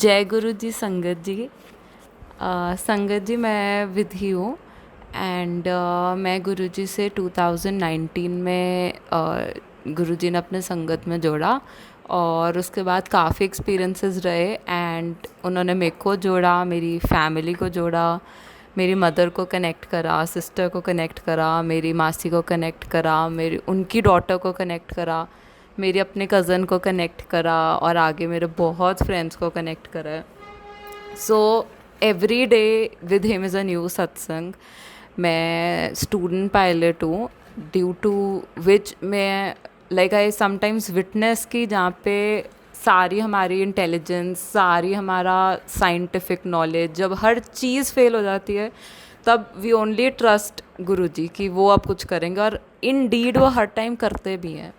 जय गुरु जी संगत जी। संगत जी मैं विधि हूँ एंड मैं गुरु जी से 2019 में गुरु जी ने अपने संगत में जोड़ा और उसके बाद काफ़ी एक्सपीरियंसेस रहे एंड उन्होंने मेरे को जोड़ा, मेरी फैमिली को जोड़ा, मेरी मदर को कनेक्ट करा, सिस्टर को कनेक्ट करा, मेरी मासी को कनेक्ट करा, मेरी उनकी डॉटर को कनेक्ट करा, मेरे अपने कज़न को कनेक्ट करा और आगे मेरे बहुत फ्रेंड्स को कनेक्ट करा है। So every day with him is a new सत्संग। मैं स्टूडेंट पायलट हूँ, ड्यू टू विच मैं लाइक आई समटाइम्स विटनेस की जहाँ पे सारी हमारी इंटेलिजेंस, सारी हमारा साइंटिफिक नॉलेज, जब हर चीज़ फेल हो जाती है तब वी ओनली ट्रस्ट गुरु जी कि वो अब कुछ करेंगे और इन डीड वो हर टाइम करते भी हैं।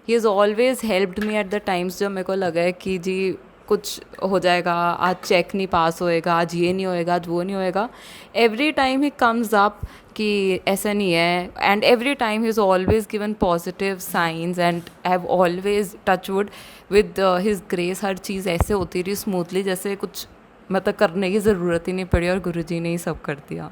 He is always helped me at the times जब मेरे को लगा है कि जी कुछ हो जाएगा, आज चेक नहीं पास होएगा, आज ये नहीं होएगा, आज वो नहीं होएगा। Every time he comes up कि ऐसा नहीं है and every time he is always given positive science and I have always touchwood with his grace. हर चीज़ ऐसे होती रही स्मूथली जैसे कुछ मतलब करने की ज़रूरत ही नहीं पड़ी और गुरु जी ने ही सब कर दिया।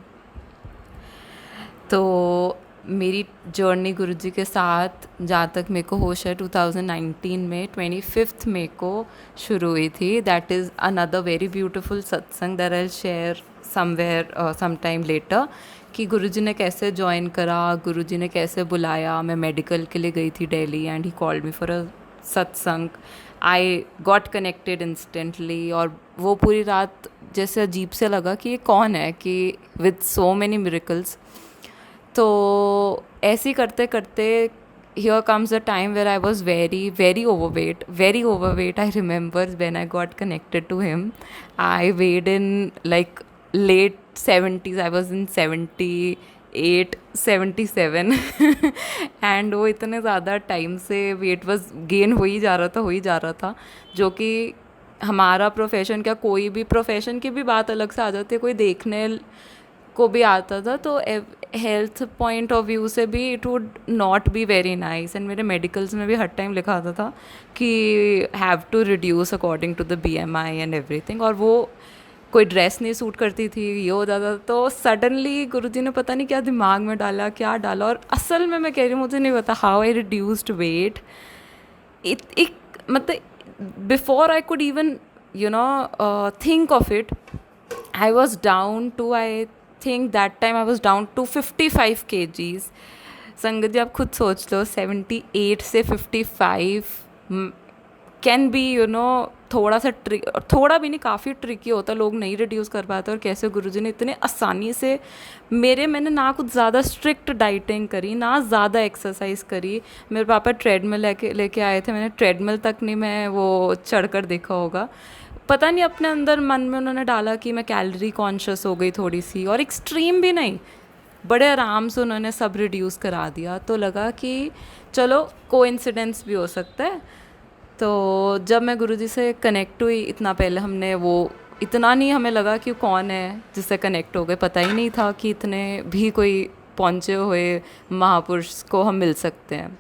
तो मेरी जर्नी गुरुजी के साथ जहाँ तक मेरे को होश है 2019 में 25 मई को शुरू हुई थी। That is another very beautiful satsang that I share somewhere some time later कि गुरुजी ने कैसे ज्वाइन करा, गुरुजी ने कैसे बुलाया। मैं मेडिकल के लिए गई थी Delhi and he called me for a satsang. I got connected instantly और वो पूरी रात जैसे अजीब से लगा कि ये कौन है कि विद सो मैनी मिरेकल्स। तो ऐसे ही करते करते here comes a time where I was very overweight. I remember when I got connected to him, I weighed in like late 70s. I was in 78 77 and वो इतने ज़्यादा time से wait was gain हो ही जा रहा था जो कि हमारा प्रोफेशन क्या, कोई भी प्रोफेशन की भी बात अलग से आ जाती है, कोई देखने को भी आता था तो हेल्थ पॉइंट ऑफ व्यू से भी it would not be very nice. And मेरे मेडिकल्स में भी हर टाइम लिखा आता था कि have to reduce according to the BMI and everything, और वो कोई ड्रेस नहीं सूट करती थी, ये हो जाता। तो सडनली गुरुजी ने पता नहीं क्या दिमाग में डाला, क्या डाला, और असल में मैं कह रही हूँ मुझे नहीं पता हाउ आई रिड्यूस्ड वेट। मतलब before I could even think of it, I was down to, I think that time I was down to 55 kgs। संगत जी आप खुद सोच लो 78 से 55 कैन बी थोड़ा सा थोड़ा भी नहीं, काफ़ी ट्रिकी होता, लोग नहीं रिड्यूस कर पाते। और कैसे गुरुजी ने इतने आसानी से मैंने ना कुछ ज़्यादा स्ट्रिक्ट डाइटिंग करी, ना ज़्यादा एक्सरसाइज करी। मेरे पापा ट्रेडमिल लेके आए थे, मैंने ट्रेडमिल तक नहीं मैं वो चढ़ कर देखा होगा। पता नहीं अपने अंदर मन में उन्होंने डाला कि मैं कैलोरी कॉन्शियस हो गई थोड़ी सी, और एक्सट्रीम भी नहीं, बड़े आराम से उन्होंने सब रिड्यूस करा दिया। तो लगा कि चलो कोइंसिडेंस भी हो सकता है। तो जब मैं गुरुजी से कनेक्ट हुई, इतना पहले हमने वो इतना नहीं हमें लगा कि कौन है जिससे कनेक्ट हो गए, पता ही नहीं था कि इतने भी कोई पहुँचे हुए महापुरुष को हम मिल सकते हैं।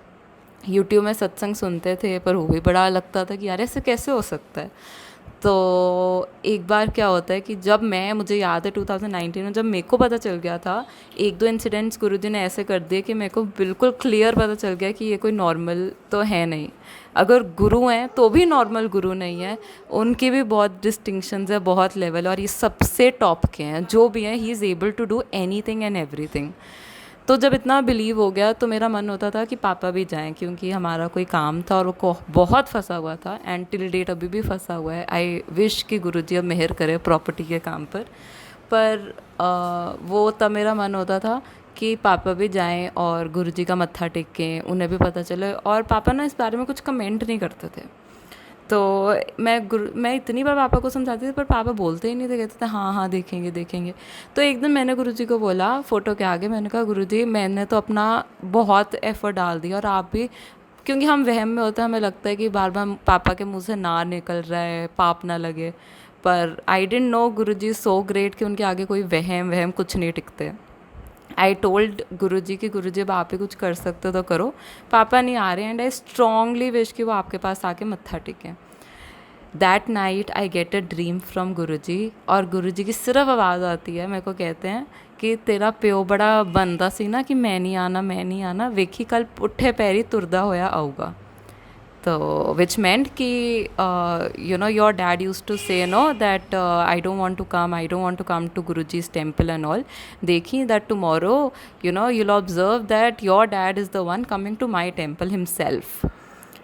यूट्यूब में सत्संग सुनते थे पर वो भी बड़ा लगता था कि यार ऐसे कैसे हो सकता है। तो एक बार क्या होता है कि जब मुझे याद है 2019 में जब मेरे को पता चल गया था, एक दो इंसिडेंट्स गुरुजी ने ऐसे कर दिए कि मेरे को बिल्कुल क्लियर पता चल गया कि ये कोई नॉर्मल तो है नहीं। अगर गुरु हैं तो भी नॉर्मल गुरु नहीं है, उनकी भी बहुत डिस्टिंक्शंस है, बहुत लेवल, और ये सबसे टॉप के हैं जो भी हैं। He is able to do anything and everything. तो जब इतना बिलीव हो गया तो मेरा मन होता था कि पापा भी जाएं, क्योंकि हमारा कोई काम था और वो बहुत फंसा हुआ था एंड टिल डेट अभी भी फंसा हुआ है। आई विश कि गुरुजी अब मेहर करे प्रॉपर्टी के काम पर वो तब मेरा मन होता था कि पापा भी जाएं और गुरुजी का मत्था टेकें, उन्हें भी पता चले। और पापा ना इस बारे में कुछ कमेंट नहीं करते थे। तो मैं इतनी बार पापा को समझाती थी पर पापा बोलते ही नहीं थे, कहते थे हाँ हाँ देखेंगे देखेंगे। तो एक दिन मैंने गुरुजी को बोला फ़ोटो के आगे, मैंने कहा गुरुजी मैंने तो अपना बहुत एफ़र्ट डाल दिया और आप भी, क्योंकि हम वहम में होते हैं, हमें लगता है कि बार बार पापा के मुंह से ना निकल रहा है, पाप ना लगे। पर I didn't know Guruji so great कि उनके आगे कोई वहम कुछ नहीं टिकते। आई टोल्ड गुरुजी कि गुरुजी अब आप ही कुछ कर सकते हो तो करो, पापा नहीं आ रहे एंड आई स्ट्रांगली विश कि वो आपके पास आके मत्था टेकें। That night I get a dream from Guruji, और गुरुजी की सिर्फ आवाज़ आती है, मेरे को कहते हैं कि तेरा प्यो बड़ा बनदा सी ना कि मैं नहीं आना, वेखी कल पुट्ठे पैरी तुरदा होया आऊगा। तो विच मेंट कि you know your dad use to say no that I don't want to come to Guruji's temple and ऑल, देखी that tomorrow you know you'll observe that your dad is the one coming to my temple himself.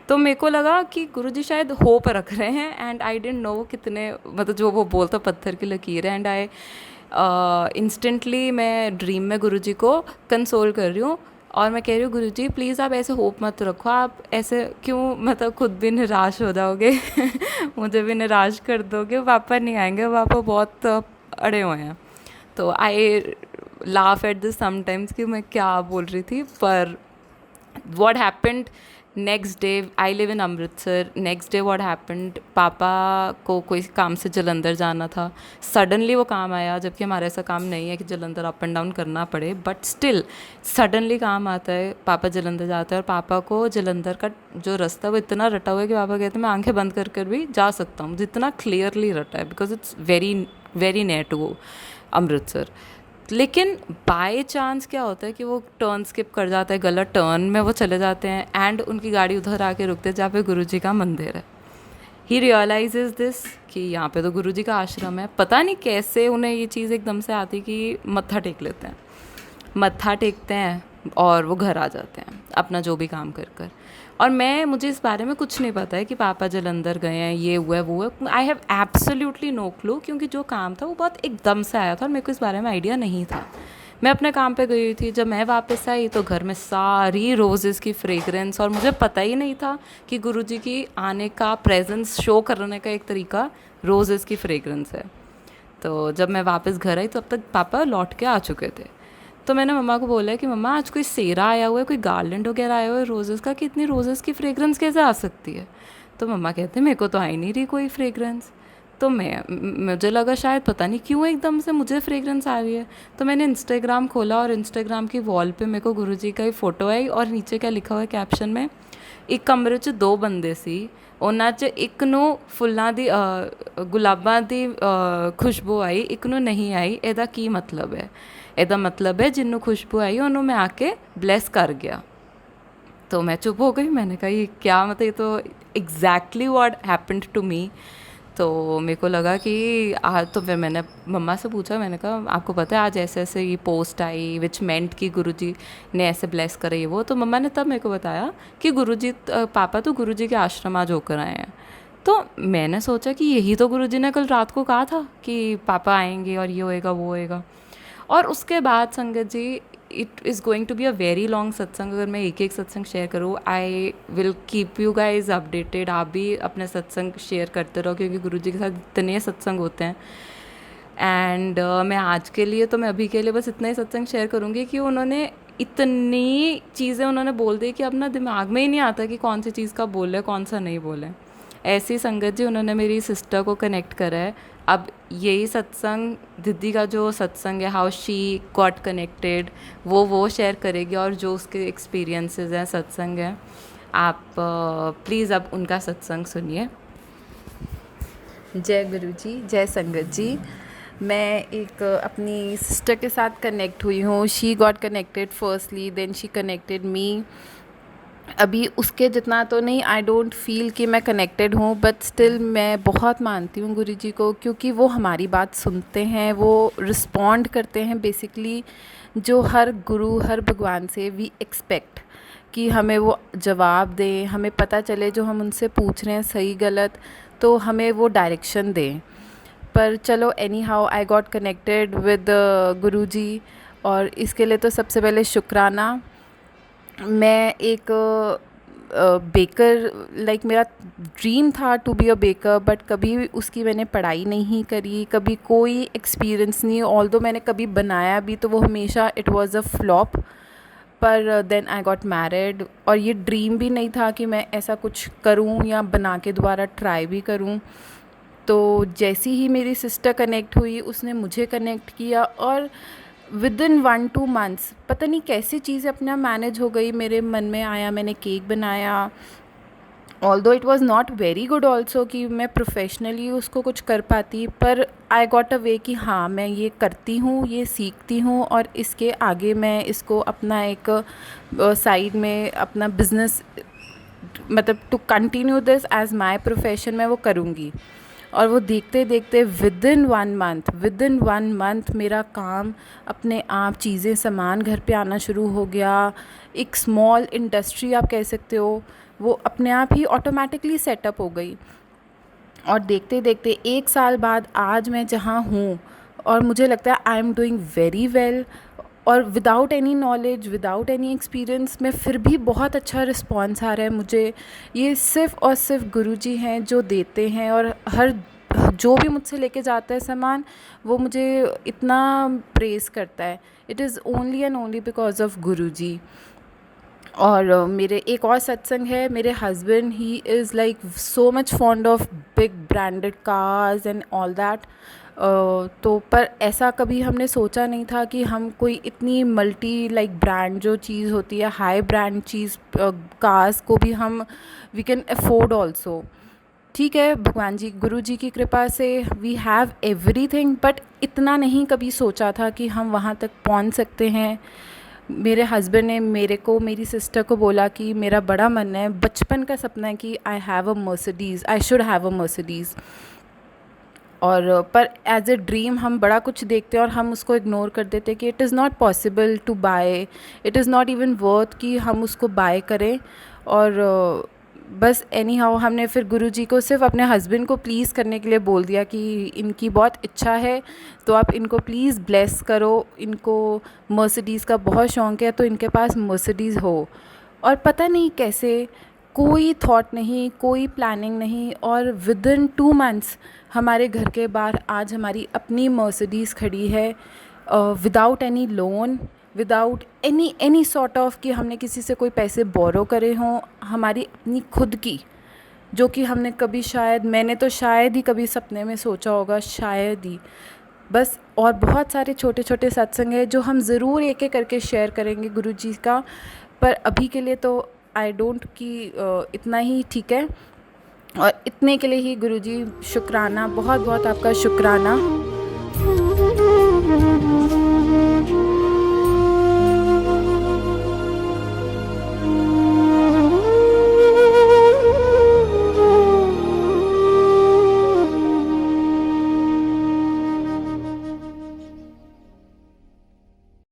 तो मेरे को लगा कि गुरुजी शायद hope रख रहे हैं, एंड आई डेंट नो कितने, मतलब जो वो बोलता पत्थर की लकीर है, एंड आई इंस्टेंटली मैं ड्रीम में गुरुजी को कंसोल कर रही हूँ, और मैं कह रही हूँ गुरुजी प्लीज़ आप ऐसे होप मत रखो, आप ऐसे क्यों, मतलब खुद भी निराश हो जाओगे मुझे भी निराश कर दोगे, पापा नहीं आएंगे, पापा बहुत अड़े हुए हैं। तो आई लाफ एट दिस समटाइम्स कि मैं क्या बोल रही थी। पर what happened next day, I live in Amritsar, next day what happened, पापा को कोई काम से जलंधर जाना था, सडनली वो काम आया, जबकि हमारा ऐसा काम नहीं है कि जलंधर अप एंड डाउन करना पड़े, बट स्टिल सडनली काम आता है, पापा जलंधर जाते हैं, और पापा को जलंधर का जो रास्ता है वो इतना रटा हुआ है कि पापा कहते हैं मैं आंखें बंद कर कर भी जा सकता हूँ, जितना क्लियरली रटा है, because it's very very near to Amritsar. लेकिन बाय चांस क्या होता है कि वो टर्न स्किप कर जाता है, गलत टर्न में वो चले जाते हैं, एंड उनकी गाड़ी उधर आके रुकते हैं जहाँ पे गुरुजी का मंदिर है। ही रियलाइजेज दिस कि यहाँ पे तो गुरुजी का आश्रम है, पता नहीं कैसे उन्हें ये चीज़ एकदम से आती कि मत्था टेक लेते हैं, मत्था टेकते हैं और वो घर आ जाते हैं अपना जो भी काम कर कर। और मुझे इस बारे में कुछ नहीं पता है कि पापा जलंधर गए हैं, ये हुआ है वो है, I have absolutely no clue, क्योंकि जो काम था वो बहुत एकदम से आया था और मेरे को इस बारे में आइडिया नहीं था। मैं अपने काम पे गई हुई थी, जब मैं वापस आई तो घर में सारी रोजेज़ की फ्रेगरेंस, और मुझे पता ही नहीं था कि गुरुजी की आने का प्रेजेंस शो करने का एक तरीका रोजेज़ की फ्रेगरेंस है। तो जब मैं वापस घर आई तो अब तक पापा लौट के आ चुके थे। तो मैंने मम्मा को बोला कि मम्मा आज कोई सेरा आया हुआ है, कोई गार्लैंड वगैरह आया हुआ है रोज़ेज़ का, कि इतनी रोज़ेज़ की फ्रेगरेंस कैसे आ सकती है। तो मम्मा कहते मेरे को तो आ ही नहीं रही कोई फ्रेगरेंस। तो मुझे लगा शायद पता नहीं क्यों एकदम से मुझे फ्रेगरेंस आ रही है। तो मैंने इंस्टाग्राम खोला और इंस्टाग्राम की वॉल पे मेरे को गुरुजी का ही फ़ोटो आई, और नीचे क्या लिखा हुआ है कैप्शन में, एक कमरे च दो बंदे सी, ਉਹਨਾਂ 'ਚ ਇੱਕ ਨੂੰ ਫੁੱਲਾਂ ਦੀ ਗੁਲਾਬਾਂ ਦੀ ਖੁਸ਼ਬੂ ਆਈ, ਇੱਕ ਨੂੰ ਨਹੀਂ ਆਈ, ਇਹਦਾ ਕੀ ਮਤਲਬ ਹੈ। ਇਹਦਾ मतलब है जिन्हों खुशबू आई उन्होंने मैं आके ब्लेस कर गया। तो मैं चुप हो गई, मैंने कहा ये क्या, मतलब ये तो exactly what happened to me. तो मेरे को लगा कि आज तो फिर मैंने मम्मा से पूछा, मैंने कहा आपको पता है आज ऐसे ऐसे ये पोस्ट आई विच मेंट कि गुरुजी ने ऐसे ब्लेस करे ये वो। तो मम्मा ने तब मेरे को बताया कि गुरुजी पापा तो गुरुजी के आश्रम आज होकर आए हैं। तो मैंने सोचा कि यही तो गुरुजी ने कल रात को कहा था कि पापा आएंगे और ये होएगा वो होएगा। और उसके बाद संगत जी it is going to be a very long satsang, अगर मैं एक एक सत्संग शेयर करूँ I will keep you guys updated. आप भी अपने सत्संग शेयर करते रहो क्योंकि गुरुजी के साथ इतने सत्संग होते हैं। एंड मैं आज के लिए तो मैं अभी के लिए बस इतना ही सत्संग शेयर करूँगी कि उन्होंने इतनी चीज़ें उन्होंने बोल दी कि अपना दिमाग में ही नहीं आता कि कौन सी चीज़ का बोले कौन सा नहीं बोले। ऐसी संगत जी उन्होंने मेरी सिस्टर को कनेक्ट करा है। अब यही सत्संग दीदी का जो सत्संग है हाउ शी गॉट कनेक्टेड वो शेयर करेगी, और जो उसके एक्सपीरियंसेस हैं सत्संग है, आप प्लीज़ अब उनका सत्संग सुनिए। जय गुरु जी, जय संगत जी। मैं एक अपनी सिस्टर के साथ कनेक्ट हुई हूँ। She got connected firstly, then she connected me. अभी उसके जितना तो नहीं, आई डोंट फील कि मैं कनेक्टेड हूँ, बट स्टिल मैं बहुत मानती हूँ गुरु जी को, क्योंकि वो हमारी बात सुनते हैं, वो रिस्पॉन्ड करते हैं बेसिकली, जो हर गुरु हर भगवान से वी एक्सपेक्ट कि हमें वो जवाब दें, हमें पता चले जो हम उनसे पूछ रहे हैं सही गलत, तो हमें वो डायरेक्शन दें। पर चलो any how I got connected with गुरु जी, और इसके लिए तो सबसे पहले शुक्राना। मैं एक बेकर लाइक मेरा ड्रीम था to be a baker, but कभी उसकी मैंने पढ़ाई नहीं करी, कभी कोई एक्सपीरियंस नहीं। ऑल्दो मैंने कभी बनाया भी तो वो हमेशा इट वाज अ फ्लॉप। पर देन आई गॉट मैरिड, और ये ड्रीम भी नहीं था कि मैं ऐसा कुछ करूं या बना के दोबारा ट्राई भी करूं। तो जैसी ही मेरी सिस्टर कनेक्ट हुई, उसने मुझे कनेक्ट किया, और विदिन 1-2 मंथ्स पता नहीं कैसी चीज़ अपना मैनेज हो गई। मेरे मन में आया, मैंने केक बनाया, although it was not very good also कि मैं प्रोफेशनली उसको कुछ कर पाती, पर आई गॉट अ वे कि हाँ मैं ये करती हूँ, ये सीखती हूँ और इसके आगे मैं इसको अपना एक साइड में अपना बिजनेस, मतलब to continue this as my profession मैं वो करूँगी। और वो देखते देखते विद इन वन मंथ मेरा काम अपने आप, चीज़ें सामान घर पे आना शुरू हो गया। एक स्मॉल इंडस्ट्री आप कह सकते हो, वो अपने आप ही ऑटोमेटिकली सेटअप हो गई। और देखते देखते 1 साल बाद आज मैं जहाँ हूँ, और मुझे लगता है I am doing very well. और without any knowledge, without any experience में फिर भी बहुत अच्छा रिस्पॉन्स आ रहा है मुझे। ये सिर्फ़ और सिर्फ गुरुजी हैं जो देते हैं, और हर जो भी मुझसे लेके जाता है सामान, वो मुझे इतना प्रेज़ करता है। It is only and only because of Guruji. और मेरे एक और सत्संग है, मेरे husband he is like so much fond of big branded cars and all that. तो पर ऐसा कभी हमने सोचा नहीं था कि हम कोई इतनी मल्टी लाइक ब्रांड जो चीज़ होती है, हाई ब्रांड चीज़, कार्स को भी हम वी कैन अफोर्ड ऑल्सो। ठीक है, भगवान जी, गुरु जी की कृपा से वी हैव एवरीथिंग, बट इतना नहीं कभी सोचा था कि हम वहाँ तक पहुँच सकते हैं। मेरे हस्बैंड ने मेरे को, मेरी सिस्टर को बोला कि मेरा बड़ा मन है, बचपन का सपना है कि I have a Mercedes, I should have a Mercedes. और पर एज अ ड्रीम हम बड़ा कुछ देखते हैं और हम उसको इग्नोर कर देते हैं कि it is not possible to buy, it is not even worth कि हम उसको बाय करें। और बस एनी हाउ हमने फिर गुरुजी को सिर्फ अपने हस्बैंड को प्लीज़ करने के लिए बोल दिया कि इनकी बहुत इच्छा है, तो आप इनको प्लीज़ ब्लेस करो, इनको मर्सिडीज़ का बहुत शौक़ है, तो इनके पास मर्सिडीज़ हो। और पता नहीं कैसे, कोई थॉट नहीं, कोई प्लानिंग नहीं, और विद इन 2 मंथ्स हमारे घर के बाहर आज हमारी अपनी मर्सिडीज़ खड़ी है, without any loan, without any sort of कि हमने किसी से कोई पैसे बोरो करे हों। हमारी अपनी खुद की, जो कि हमने कभी शायद, मैंने तो शायद ही कभी सपने में सोचा होगा, शायद ही। बस, और बहुत सारे छोटे छोटे सत्संग हैं जो हम ज़रूर एक एक करके शेयर करेंगे गुरु जी का, पर अभी के लिए तो आई डोंट कि इतना ही ठीक है। और इतने के लिए ही गुरु जी शुक्राना, बहुत बहुत आपका शुक्राना।